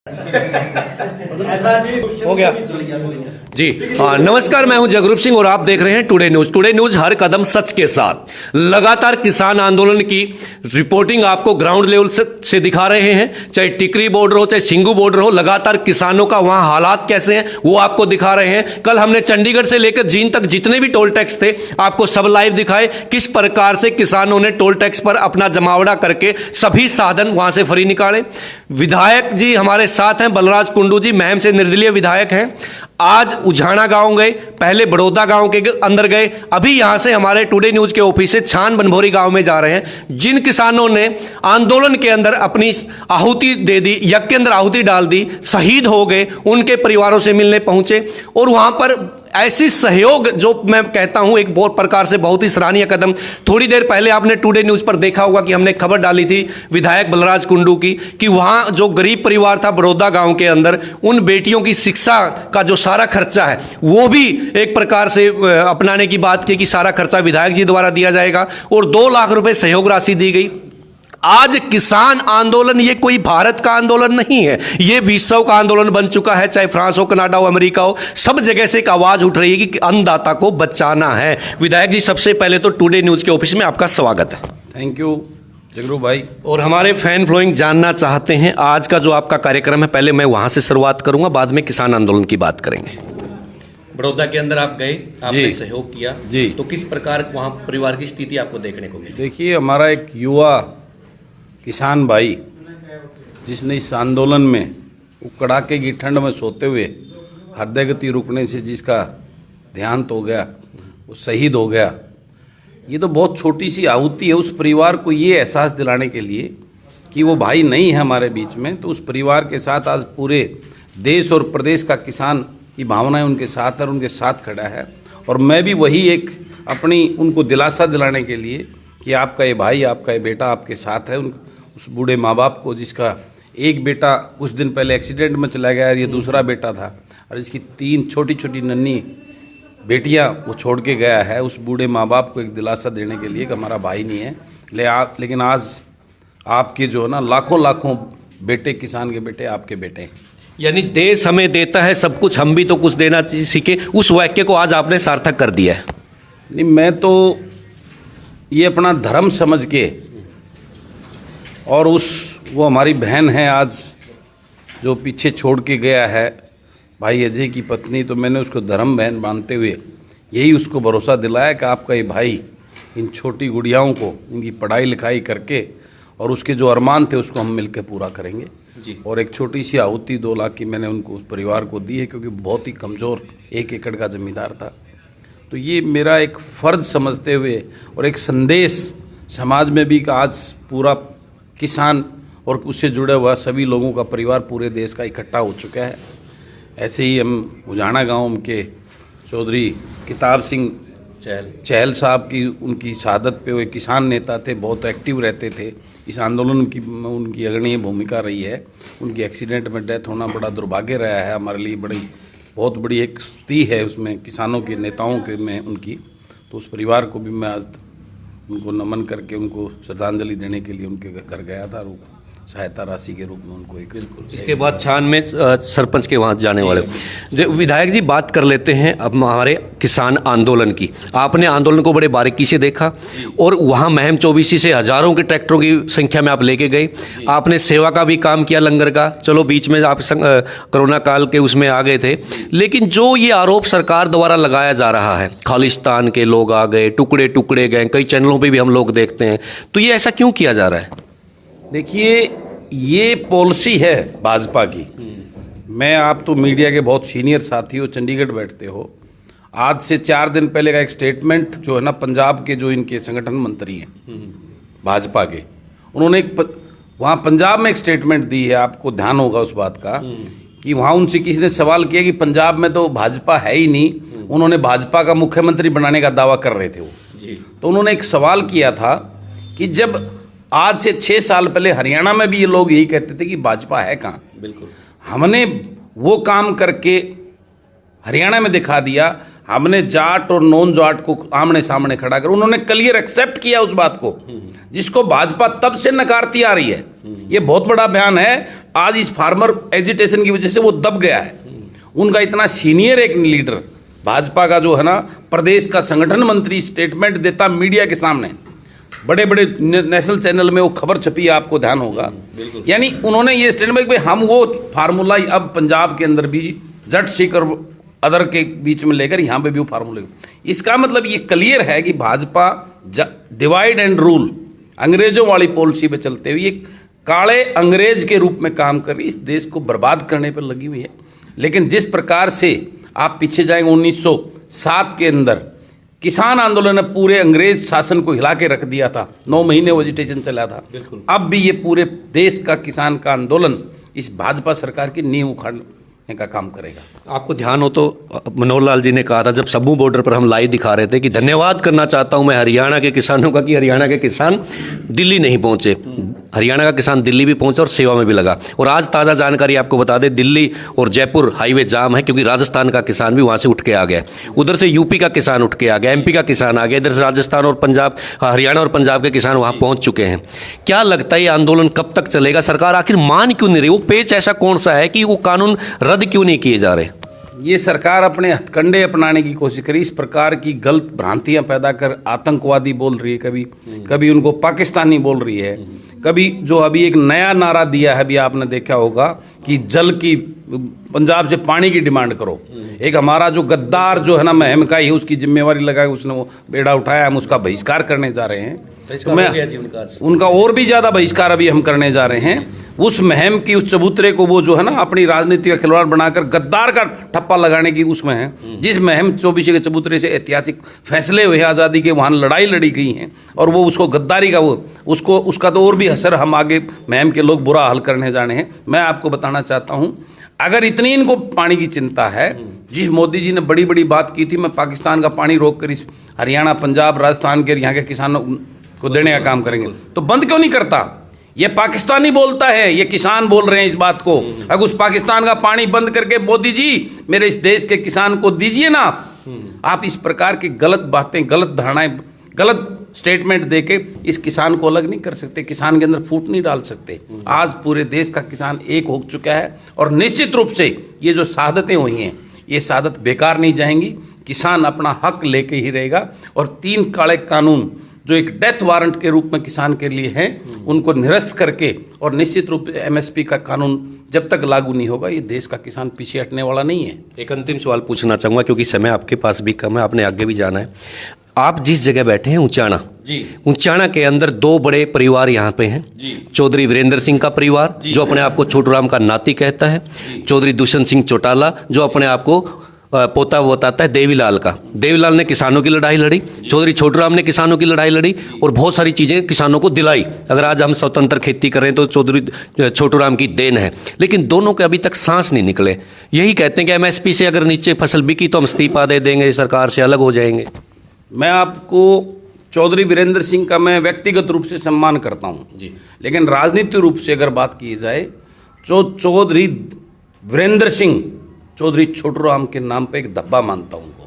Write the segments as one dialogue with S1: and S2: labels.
S1: ऐसा नहीं
S2: हो गया जी। नमस्कार, मैं हूं जगरूप सिंह और आप देख रहे हैं टुडे न्यूज। टुडे न्यूज हर कदम सच के साथ लगातार किसान आंदोलन की रिपोर्टिंग आपको ग्राउंड लेवल से दिखा रहे हैं। चाहे टिकरी बॉर्डर हो, चाहे सिंगू बॉर्डर हो, लगातार किसानों का वहां हालात कैसे हैं वो आपको दिखा रहे हैं। कल हमने चंडीगढ़ से लेकर जींद तक जितने भी टोल टैक्स थे आपको सब लाइव दिखाए, किस प्रकार से किसानों ने टोल टैक्स पर अपना जमावड़ा करके सभी साधन वहां से फ्री निकाले। विधायक जी हमारे साथ हैं, बलराज कुंडू जी महम से निर्दलीय विधायक हैं। आज उझाना गांव गए, पहले बड़ौदा गांव के अंदर गए, अभी यहां से हमारे टुडे न्यूज के ऑफिस से छान बनभोरी गांव में जा रहे हैं। जिन किसानों ने आंदोलन के अंदर अपनी आहुति दे दी, यज्ञ के अंदर आहुति डाल दी, शहीद हो गए, उनके परिवारों से मिलने पहुंचे और वहां पर ऐसी सहयोग जो मैं कहता हूं एक बहुत प्रकार से बहुत ही सराहनीय कदम। थोड़ी देर पहले आपने टुडे न्यूज पर देखा होगा कि हमने खबर डाली थी विधायक बलराज कुंडू की कि वहां जो गरीब परिवार था बड़ौदा गांव के अंदर, उन बेटियों की शिक्षा का जो सारा खर्चा है वो भी एक प्रकार से अपनाने की बात की कि सारा खर्चा विधायक जी द्वारा दिया जाएगा और 2 लाख रुपए सहयोग राशि दी गई। आज किसान आंदोलन ये कोई भारत का आंदोलन नहीं है, ये विश्व का आंदोलन बन चुका है। चाहे फ्रांस हो, कनाडा हो, अमेरिका हो, सब जगह से एक आवाज उठ रही है कि अन्नदाता को बचाना है। विधायक जी सबसे पहले तो टुडे न्यूज के ऑफिस में आपका स्वागत है।
S3: थैंक यू जगरू भाई।
S2: और हमारे फैन फॉलोइंग जानना चाहते हैं आज का जो आपका कार्यक्रम है, पहले मैं वहां से शुरुआत करूंगा, बाद में किसान आंदोलन की बात करेंगे। बड़ौदा के अंदर आप गए, आपने सहयोग किया
S3: जी,
S2: तो किस प्रकार वहां परिवार की स्थिति आपको देखने को मिली?
S3: देखिए, हमारा एक युवा किसान भाई जिसने इस आंदोलन में कड़ाके की ठंड में सोते हुए हृदय गति रुकने से जिसका देहांत हो गया, वो शहीद हो गया, ये तो बहुत छोटी सी आहुति है उस परिवार को ये एहसास दिलाने के लिए कि वो भाई नहीं है हमारे बीच में। तो उस परिवार के साथ आज पूरे देश और प्रदेश का किसान की भावनाएं उनके साथ और उनके साथ खड़ा है। और मैं भी वही एक अपनी उनको दिलासा दिलाने के लिए कि आपका ये भाई, आपका ये बेटा आपके साथ है। उस बूढ़े माँ बाप को जिसका एक बेटा कुछ दिन पहले एक्सीडेंट में चला गया, ये दूसरा बेटा था, और इसकी 3 छोटी छोटी नन्ही बेटियां वो छोड़ के गया है, उस बूढ़े माँ बाप को एक दिलासा देने के लिए कि हमारा भाई नहीं है। लेकिन आज आपके जो है ना लाखों लाखों बेटे, किसान के बेटे आपके बेटे हैं।
S2: यानी देश हमें देता है सब कुछ, हम भी तो कुछ देना सीखे, उस वाक्य को आज आपने सार्थक कर दिया है।
S3: नहीं, मैं तो ये अपना धर्म समझ के, और वो हमारी बहन है आज जो पीछे छोड़ के गया है भाई अजय की पत्नी, तो मैंने उसको धर्म बहन मानते हुए यही उसको भरोसा दिलाया कि आपका ये भाई इन छोटी गुड़ियाओं को इनकी पढ़ाई लिखाई करके और उसके जो अरमान थे उसको हम मिलकर पूरा करेंगे जी। और एक छोटी सी आहुति 2 लाख की मैंने उनको, उस परिवार को दी है, क्योंकि बहुत ही कमज़ोर 1 एकड़ का ज़मींदार था। तो ये मेरा एक फ़र्ज़ समझते हुए और एक संदेश समाज में भी कि आज पूरा किसान और उससे जुड़े हुआ सभी लोगों का परिवार पूरे देश का इकट्ठा हो चुका है। ऐसे ही हम उझाना गांव के चौधरी किताब सिंह चहल साहब की, उनकी शहादत पे, वो एक किसान नेता थे, बहुत एक्टिव रहते थे इस आंदोलन की, उनकी अग्रणीय भूमिका रही है। उनकी एक्सीडेंट में डेथ होना बड़ा दुर्भाग्य रहा है हमारे लिए, बहुत बड़ी एक स्थिति है उसमें किसानों के नेताओं के में उनकी। तो उस परिवार को भी मैं आज उनको नमन करके उनको श्रद्धांजलि देने के लिए उनके घर गया था, और सहायता राशि के रूप में उनको एक।
S2: इसके बाद छान में सरपंच के वहाँ जाने वाले विधायक जी, बात कर लेते हैं अब हमारे किसान आंदोलन की। आपने आंदोलन को बड़े बारीकी से देखा और वहाँ महम 24 से हजारों के ट्रैक्टरों की संख्या में आप लेके गए। आपने सेवा का भी काम किया, लंगर का। चलो बीच में आप कोरोना काल के उसमें आ गए थे, लेकिन जो ये आरोप सरकार द्वारा लगाया जा रहा है, खालिस्तान के लोग आ गए, टुकड़े टुकड़े गए, कई चैनलों पर भी हम लोग देखते हैं, तो ये ऐसा क्यों किया जा रहा है?
S3: देखिए, ये पॉलिसी है भाजपा की। मैं, आप तो मीडिया के बहुत सीनियर साथी हो, चंडीगढ़ बैठते हो। आज से 4 दिन पहले का एक स्टेटमेंट जो है ना, पंजाब के जो इनके संगठन मंत्री हैं भाजपा के, उन्होंने वहाँ पंजाब में एक स्टेटमेंट दी है, आपको ध्यान होगा उस बात का, कि वहाँ उनसे किसी ने सवाल किया कि पंजाब में तो भाजपा है ही नहीं, उन्होंने भाजपा का मुख्यमंत्री बनाने का दावा कर रहे थे वो जी। तो उन्होंने एक सवाल किया था कि जब आज से 6 साल पहले हरियाणा में भी ये लोग यही कहते थे कि भाजपा है कहाँ।
S2: बिल्कुल,
S3: हमने वो काम करके हरियाणा में दिखा दिया। हमने जाट और नॉन जाट को आमने सामने खड़ा कर, उन्होंने क्लियर एक्सेप्ट किया उस बात को जिसको भाजपा तब से नकारती आ रही है। ये बहुत बड़ा बयान है। आज इस फार्मर एजिटेशन की वजह से वो दब गया है। उनका इतना सीनियर एक लीडर भाजपा का जो है ना, प्रदेश का संगठन मंत्री स्टेटमेंट देता मीडिया के सामने, बड़े बड़े नेशनल चैनल में वो खबर छपी है, आपको ध्यान होगा। यानी उन्होंने ये स्टेटमेंट कि हम वो फार्मूला अब पंजाब के अंदर भी जट सिख और अदर के बीच में लेकर यहाँ पे भी वो फार्मूला, इसका मतलब ये क्लियर है कि भाजपा डिवाइड एंड रूल अंग्रेजों वाली पॉलिसी पे चलते हुए एक काले अंग्रेज के रूप में काम कर रही, इस देश को बर्बाद करने पर लगी हुई है। लेकिन जिस प्रकार से आप पीछे जाएंगे 1907 के अंदर किसान आंदोलन ने पूरे अंग्रेज शासन को हिला के रख दिया था, 9 महीने वेजिटेशन चला था। अब भी ये पूरे देश का किसान का आंदोलन इस भाजपा सरकार की नींव उखाड़ने का काम करेगा।
S2: आपको ध्यान हो तो मनोहर लाल जी ने कहा था जब सब्बू बॉर्डर पर हम लाइव दिखा रहे थे कि धन्यवाद करना चाहता हूं मैं हरियाणा के किसानों का कि हरियाणा के किसान दिल्ली नहीं पहुंचे, हरियाणा का किसान दिल्ली भी पहुंचा और सेवा में भी लगा। और आज ताज़ा जानकारी आपको बता दें, दिल्ली और जयपुर हाईवे जाम है क्योंकि राजस्थान का किसान भी वहां से उठ के आ गया, उधर से यूपी का किसान उठ के आ गया, एमपी का किसान आ गया, इधर से राजस्थान और पंजाब, हरियाणा और पंजाब के किसान वहां पहुंच चुके हैं। क्या लगता है ये आंदोलन कब तक चलेगा? सरकार आखिर मान क्यों नहीं रही? वो पेच ऐसा कौन सा है कि वो कानून रद्द क्यों नहीं किए जा रहे?
S3: ये सरकार अपने हथकंडे अपनाने की कोशिश करी, इस प्रकार की गलत भ्रांतियां पैदा कर आतंकवादी बोल रही है, कभी उनको पाकिस्तानी बोल रही है, कभी जो अभी एक नया नारा दिया है, अभी आपने देखा होगा कि जल की पंजाब से पानी की डिमांड करो। एक हमारा जो गद्दार जो है ना महम का ही उसकी जिम्मेवारी लगाई, उसने वो बेड़ा उठाया, हम उसका बहिष्कार करने जा रहे हैं। तो उनका और भी ज़्यादा बहिष्कार अभी हम करने जा रहे हैं। उस महम की उस चबूतरे को वो जो है ना अपनी राजनीति का खिलवाड़ बनाकर गद्दार का ठप्पा लगाने की उसमें है। जिस महम 24 के चबूतरे से ऐतिहासिक फैसले हुए आज़ादी के, वहाँ लड़ाई लड़ी गई हैं और वो उसको गद्दारी का उसका तो और भी असर हम आगे महम के लोग बुरा हाल करने जाने हैं। मैं आपको बताना चाहता हूँ, अगर इतनी इनको पानी की चिंता है, जिस मोदी जी ने बड़ी बड़ी बात की थी, मैं पाकिस्तान का पानी रोक कर इस हरियाणा, पंजाब, राजस्थान के यहाँ के किसानों को देने का काम करेंगे, तो बंद क्यों नहीं करता? ये पाकिस्तानी बोलता है, ये किसान बोल रहे हैं इस बात को। अगर उस पाकिस्तान का पानी बंद करके मोदी जी मेरे इस देश के किसान को दीजिए ना। आप इस प्रकार की गलत बातें, गलत धारणाएं, गलत स्टेटमेंट देके इस किसान को अलग नहीं कर सकते, किसान के अंदर फूट नहीं डाल सकते। आज पूरे देश का किसान एक हो चुका है और निश्चित रूप से ये जो शहादतें हुई हैं, ये शहादत बेकार नहीं जाएंगी। किसान अपना हक लेके ही रहेगा और 3 काले कानून जो एक डेथ वारंट के रूप में किसान के लिए हैं, उनको निरस्त करके और निश्चित रूप से एमएसपी का कानून जब तक लागू नहीं होगा, ये देश का किसान पीछे हटने वाला नहीं है।
S2: एक अंतिम सवाल पूछना चाहूँगा क्योंकि समय आपके पास भी कम है, आपने आगे भी जाना है। आप जिस जगह बैठे हैं ऊंचाना जी, ऊंचाना के अंदर 2 बड़े परिवार यहाँ पे हैं जी। चौधरी वीरेंद्र सिंह का परिवार जो अपने आप को छोटू राम का नाती कहता है, चौधरी दुष्यंत सिंह चौटाला जो अपने आप को पोता बताता है देवीलाल का। देवीलाल ने किसानों की लड़ाई लड़ी, चौधरी छोटू राम ने किसानों की लड़ाई लड़ी और बहुत सारी चीज़ें किसानों को दिलाई। अगर आज हम स्वतंत्र खेती कर रहे हैं तो चौधरी छोटू राम की देन है, लेकिन दोनों के अभी तक सांस नहीं निकले। यही कहते हैं कि एमएसपी से अगर नीचे फसल बिकी तो हम इस्तीफा दे देंगे, सरकार से अलग हो जाएंगे।
S3: मैं आपको चौधरी वीरेंद्र सिंह का मैं व्यक्तिगत रूप से सम्मान करता हूँ जी, लेकिन राजनीतिक रूप से अगर बात की जाए तो चौधरी वीरेंद्र सिंह चौधरी छोटू राम के नाम पे एक धब्बा मानता हूँ उनको।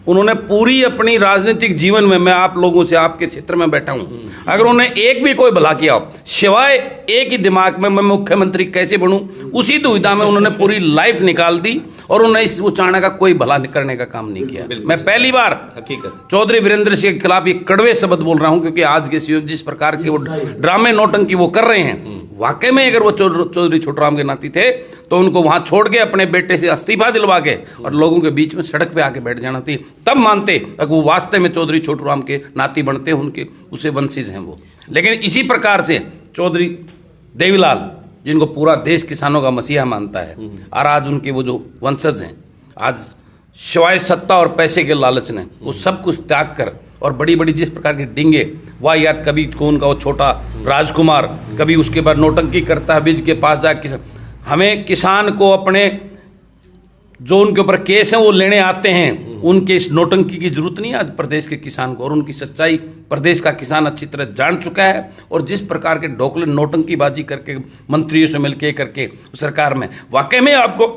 S3: उन्होंने पूरी अपनी राजनीतिक जीवन में, मैं आप लोगों से आपके क्षेत्र में बैठा हूँ, अगर उन्होंने एक भी कोई भला किया हो सिवाय एक ही दिमाग में मैं मुख्यमंत्री कैसे बनूं, उसी दुविधा में उन्होंने पूरी लाइफ निकाल दी और उन्होंने इस ऊंचाना का कोई भला करने का काम नहीं किया। मैं पहली बार हकीकत चौधरी वीरेंद्र सिंह के खिलाफ ये कड़वे शब्द बोल रहा हूँ क्योंकि आज के जिस प्रकार के वो ड्रामे नौटंकी वो कर रहे हैं, वाकई में अगर वो चौधरी छोटू राम के नाती थे तो उनको वहां छोड़ के अपने बेटे से इस्तीफा दिलवा के और लोगों के बीच में सड़क पे आके बैठ जाना थी, तब मानते अगर वो वास्तव में चौधरी छोटू राम के नाती बनते, उनके उसे वंशिज हैं वो। लेकिन इसी प्रकार से चौधरी देवीलाल जिनको पूरा देश किसानों का मसीहा मानता है और आज उनके वो जो वंशज हैं, आज सिवाय सत्ता और पैसे के लालच ने वो सब कुछ त्याग कर और बड़ी बड़ी जिस प्रकार के डिंगे वाहियात, कभी कौन का वो छोटा राजकुमार, कभी उसके बाद नौटंकी करता है बीज के पास जाकर। हमें किसान को अपने जो उनके ऊपर केस हैं वो लेने आते हैं, उनके इस नौटंकी की जरूरत नहीं है आज प्रदेश के किसान को, और उनकी सच्चाई प्रदेश का किसान अच्छी तरह जान चुका है। और जिस प्रकार के ढोकले नौटंकीबाजी करके मंत्रियों से मिलके करके सरकार में वाकई में आपको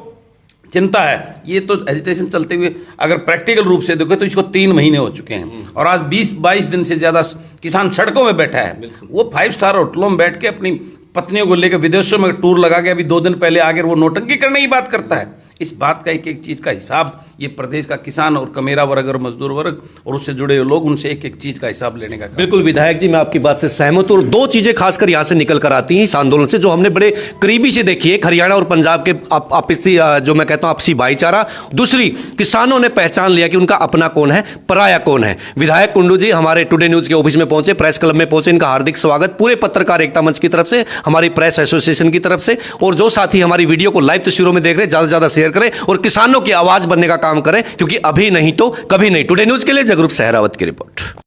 S3: चिंता है। ये तो एजिटेशन चलते हुए अगर प्रैक्टिकल रूप से देखो तो इसको 3 महीने हो चुके हैं और आज 20-22 दिन से ज़्यादा किसान सड़कों में बैठा है। वो 5 स्टार होटलों में बैठ के अपनी पत्नियों को लेकर विदेशों में टूर लगा के अभी 2 दिन पहले आगे वो नोटंकी करने की बात करता है। इस बात का एक एक चीज़ का हिसाब ये प्रदेश का किसान और कमेरा वर्ग और मजदूर वर्ग और उससे जुड़े हुए लोग उनसे एक एक चीज़ का हिसाब लेने का।
S2: बिल्कुल विधायक जी, मैं आपकी बात से सहमत हूं और 2 चीजें खासकर यहां से निकल कर आती हैं इस आंदोलन से, जो हमने बड़े करीबी से देखी है। हरियाणा और पंजाब के आपसी जो मैं कहता हूं आपसी भाईचारा। दूसरी, किसानों ने पहचान लिया कि उनका अपना कौन है, पराया कौन है। विधायक कुंडू जी हमारे टुडे न्यूज के ऑफिस में पहुंचे, प्रेस क्लब में पहुंचे, इनका हार्दिक स्वागत पूरे पत्रकार एकता मंच की तरफ से, हमारी प्रेस एसोसिएशन की तरफ से। और जो साथी हमारी वीडियो को लाइव तस्वीरों में देख रहे हैं, ज्यादा से ज्यादा शेयर करें और किसानों की आवाज बनने का काम करें, क्योंकि अभी नहीं तो कभी नहीं। टुडे न्यूज के लिए जगरूप सहरावत की रिपोर्ट।